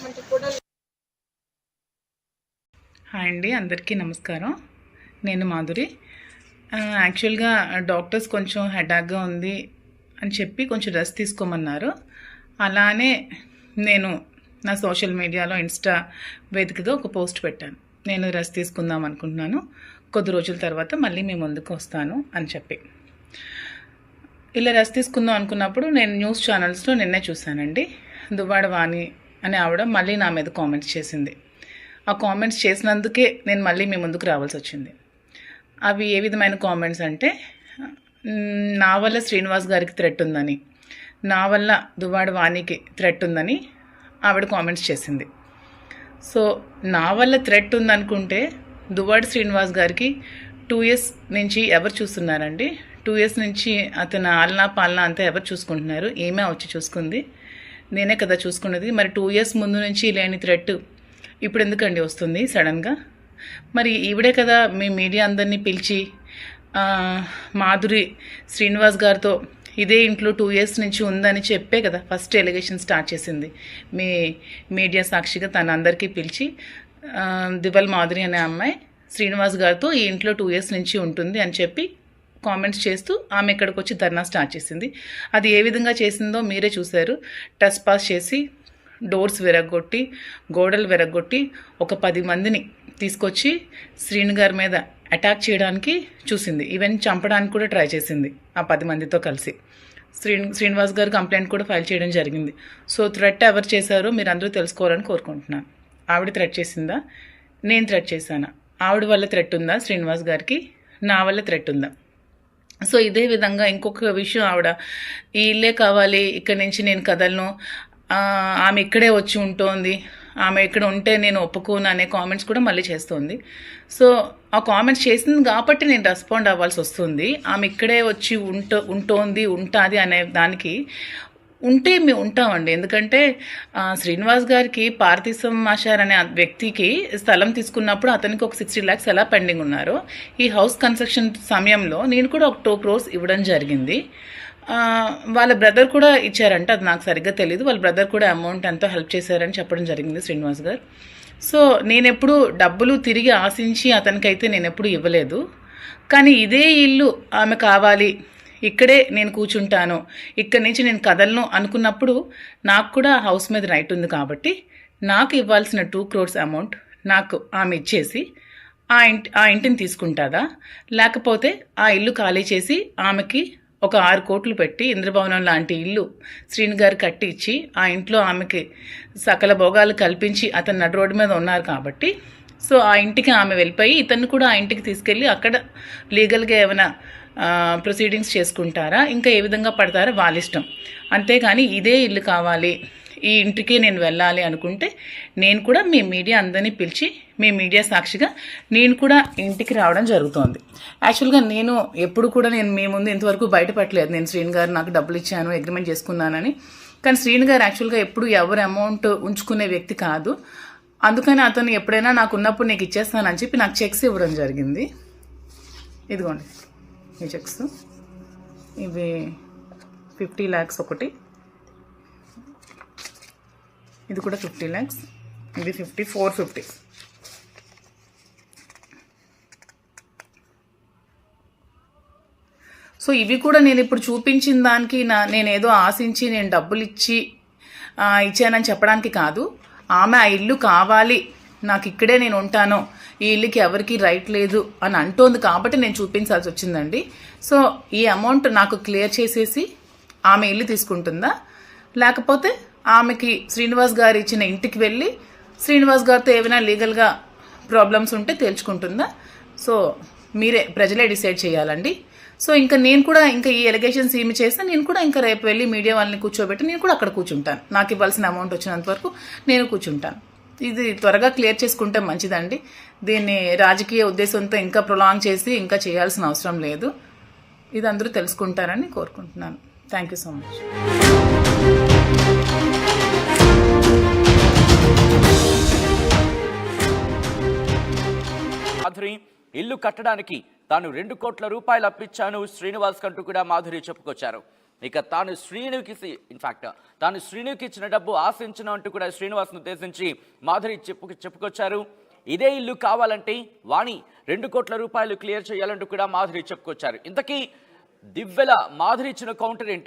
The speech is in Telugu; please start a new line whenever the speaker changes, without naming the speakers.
అటాచ్మెంట్ కూడా.
హాయ్ అండి, అందరికీ నమస్కారం. నేను మాధురి. యాక్చువల్గా డాక్టర్స్ కొంచెం హెడాక్గా ఉంది అని చెప్పి కొంచెం రెస్ట్ తీసుకోమన్నారు. అలానే నేను నా సోషల్ మీడియాలో ఇన్స్టా వేదికగా ఒక పోస్ట్ పెట్టాను. నేను రెస్ట్ తీసుకుందాం అనుకుంటున్నాను, కొద్ది రోజుల తర్వాత మళ్ళీ మీ ముందుకు వస్తాను అని చెప్పి. ఇలా రెస్ట్ తీసుకుందాం అనుకున్నప్పుడు నేను న్యూస్ ఛానల్స్లో నిన్నే చూశానండి. దువ్వాడ వాణి అనే ఆవిడ మళ్ళీ నా మీద కామెంట్స్ చేసింది. ఆ కామెంట్స్ చేసినందుకే నేను మళ్ళీ మీ ముందుకు రావాల్సి వచ్చింది. అవి ఏ విధమైన కామెంట్స్ అంటే, నా వల్ల శ్రీనివాస్ గారికి థ్రెట్ ఉందని, నా వల్ల దువ్వాడ వాణికి థ్రెట్ ఉందని ఆవిడ కామెంట్స్ చేసింది. సో నా వల్ల థ్రెట్ ఉందనుకుంటే దువ్వాడ శ్రీనివాస్ గారికి 2 years నుంచి ఎవరు చూస్తున్నారండి? 2 years నుంచి అతను ఆలనా పాలనా అంతా ఎవరు చూసుకుంటున్నారు? ఏమే వచ్చి చూసుకుంది? నేనే కదా చూసుకున్నది. మరి 2 years ముందు నుంచి లేని థ్రెట్ ఇప్పుడు ఎందుకండి వస్తుంది సడన్గా? మరి ఈవిడే కదా మీ మీడియా అందరినీ పిలిచి మాధురి శ్రీనివాస్ గారితో ఇదే ఇంట్లో 2 years నుంచి ఉందని చెప్పే కదా ఫస్ట్ ఎలిగేషన్ స్టార్ట్ చేసింది. మీ మీడియా సాక్షిగా తన అందరికీ పిలిచి దివల్ మాధురి అనే అమ్మాయి శ్రీనివాస్ గారితో ఈ ఇంట్లో 2 years నుంచి ఉంటుంది అని చెప్పి కామెంట్స్ చేస్తూ ఆమె ఇక్కడికి వచ్చి ధర్నా స్టార్ట్ చేసింది. అది ఏ విధంగా చేసిందో మీరే చూశారు. టచ్ పాస్ చేసి, డోర్స్ విరగొట్టి, గోడలు విరగొట్టి, ఒక 10 మందిని తీసుకొచ్చి శ్రీను గారి మీద అటాక్ చేయడానికి చూసింది. ఈవెన్ చంపడానికి కూడా ట్రై చేసింది ఆ 10 మందితో కలిసి. శ్రీనివాస్ గారు కంప్లైంట్ కూడా ఫైల్ చేయడం జరిగింది. సో థ్రెట్ ఎవరు చేశారో మీరు అందరూ తెలుసుకోవాలని కోరుకుంటున్నాను. ఆవిడ థ్రెట్ చేసిందా? నేను థ్రెట్ చేశానా? ఆవిడ వల్ల థ్రెట్ ఉందా శ్రీనివాస్ గారికి? నా వల్ల థ్రెట్ ఉందా? సో ఇదే విధంగా ఇంకొక విషయం, ఆవిడ ఈ ఇల్లే కావాలి, ఇక్కడి నుంచి నేను కదలను, ఆమె ఇక్కడే వచ్చి ఉంటుంది, ఆమె ఇక్కడ ఉంటే నేను ఒప్పుకోను అనే కామెంట్స్ కూడా మళ్ళీ చేస్తుంది. సో ఆ కామెంట్స్ చేసింది కాబట్టి నేను రెస్పాండ్ అవ్వాల్సి వస్తుంది. ఆమె ఇక్కడే వచ్చి ఉంటుంది అనే దానికి ఉంటే మేము ఉంటామండి. ఎందుకంటే శ్రీనివాస్ గారికి పార్థిసం ఆశార్ అనే వ్యక్తికి స్థలం తీసుకున్నప్పుడు అతనికి ఒక 60 lakhs ఎలా పెండింగ్ ఉన్నారో, ఈ హౌస్ కన్స్ట్రక్షన్ సమయంలో నేను కూడా ఒక 2 crores ఇవ్వడం జరిగింది. వాళ్ళ బ్రదర్ కూడా ఇచ్చారంట, అది నాకు సరిగ్గా తెలీదు. వాళ్ళ బ్రదర్ కూడా అమౌంట్ ఎంతో హెల్ప్ చేశారని చెప్పడం జరిగింది శ్రీనివాస్ గారు. సో నేనెప్పుడు డబ్బులు తిరిగి ఆశించి అతనికైతే నేను ఎప్పుడు ఇవ్వలేదు. కానీ ఇదే ఇల్లు ఆమె కావాలి, ఇక్కడే నేను కూర్చుంటాను, ఇక్కడి నుంచి నేను కదలను అనుకున్నప్పుడు నాకు కూడా హౌస్ మీద రైట్ ఉంది. కాబట్టి నాకు ఇవ్వాల్సిన 2 crores అమౌంట్ నాకు ఆమె ఇచ్చేసి ఆ ఇంటిని తీసుకుంటుందా, లేకపోతే ఆ ఇల్లు ఖాళీ చేసి ఆమెకి ఒక 6 కోట్లు పెట్టి ఇంద్రభవనం లాంటి ఇల్లు శ్రీను గారు కట్టి ఇచ్చి ఆ ఇంట్లో ఆమెకి సకల భోగాలు కల్పించి అతను నడు రోడ్డు మీద ఉన్నారు కాబట్టి, సో ఆ ఇంటికి ఆమె వెళ్ళిపోయి ఇతన్ని కూడా ఆ ఇంటికి తీసుకెళ్ళి అక్కడ లీగల్గా ఏమైనా ప్రొసీడింగ్స్ చేసుకుంటారా, ఇంకా ఏ విధంగా పడతారో వాళ్ళ ఇష్టం. అంతేగాని ఇదే ఇల్లు కావాలి, ఈ ఇంటికి నేను వెళ్ళాలి అనుకుంటే నేను కూడా మీ మీడియా అందరినీ పిలిచి మీ మీడియా సాక్షిగా నేను కూడా ఇంటికి రావడం జరుగుతోంది. యాక్చువల్గా నేను ఎప్పుడు కూడా నేను మీ ముందు ఇంతవరకు బయటపడలేదు నేను శ్రీను గారు నాకు డబ్బులు ఇచ్చాను, అగ్రిమెంట్ చేసుకున్నానని. కానీ శ్రీను గారు యాక్చువల్గా ఎప్పుడు ఎవరు అమౌంట్ ఉంచుకునే వ్యక్తి కాదు. అందుకని అతను ఎప్పుడైనా నాకు ఉన్నప్పుడు నీకు ఇచ్చేస్తానని చెప్పి నాకు చెక్స్ ఇవ్వడం జరిగింది. ఇదిగోండి ఈ చెక్స్, ఇవి 50 lakhs ఒకటి, ఇది కూడా 50 lakhs, ఇది 450. సో ఇవి కూడా నేను ఇప్పుడు చూపించిన దానికి నేనేదో ఆశించి నేను డబ్బులు ఇచ్చానని చెప్పడానికి కాదు. ఆమె ఆ ఇల్లు కావాలి, నాకు ఇక్కడే నేను ఉంటాను, ఈ ఇల్లుకి ఎవరికి రైట్ లేదు అని అంటోంది కాబట్టి నేను చూపించాల్సి వచ్చిందండి. సో ఈ అమౌంట్ నాకు క్లియర్ చేసేసి ఆమె ఇల్లు తీసుకుంటుందా, లేకపోతే ఆమెకి శ్రీనివాస్ గారు ఇచ్చిన ఇంటికి వెళ్ళి శ్రీనివాస్ గారితో ఏమైనా లీగల్గా ప్రాబ్లమ్స్ ఉంటే తేల్చుకుంటుందా? సో మీరే ప్రజలే డిసైడ్ చేయాలండి. సో ఇంకా నేను కూడా ఇంకా ఈ ఎలిగేషన్స్ ఏమి చేస్తే నేను కూడా ఇంకా రేపు వెళ్ళి మీడియా వాళ్ళని కూర్చోబెట్టి నేను కూడా అక్కడ కూర్చుంటాను. నాకు ఇవ్వాల్సిన అమౌంట్ వచ్చినంత వరకు నేను కూర్చుంటాను. ఇది త్వరగా క్లియర్ చేసుకుంటే మంచిదండి. దీన్ని రాజకీయ ఉద్దేశంతో ఇంకా ప్రొలాంగ్ చేసి ఇంకా చేయాల్సిన అవసరం లేదు. ఇది అందరూ తెలుసుకుంటారని కోరుకుంటున్నాను. Thank you so much.
Madhuri ఇల్లు కట్టడానికి తాను 2 కోట్ల రూపాయలు అప్పించాను శ్రీనివాస్ కంటూ కూడా మాధురి చెప్పుకొచ్చారు.
ఇక తాను శ్రీనుకి ఇచ్చిన డబ్బు ఆశించిన అంటూ కూడా శ్రీనివాస్ను ఉద్దేశించి మాధురి చెప్పుకొచ్చారు. ఇదే ఇల్లు కావాలంటే వాణి 2 కోట్ల రూపాయలు క్లియర్ చేయాలంటూ కూడా మాధురి చెప్పుకొచ్చారు. ఇంతకీ దివ్వెల మాధురి ఇచ్చిన కౌంటర్ ఏంటి?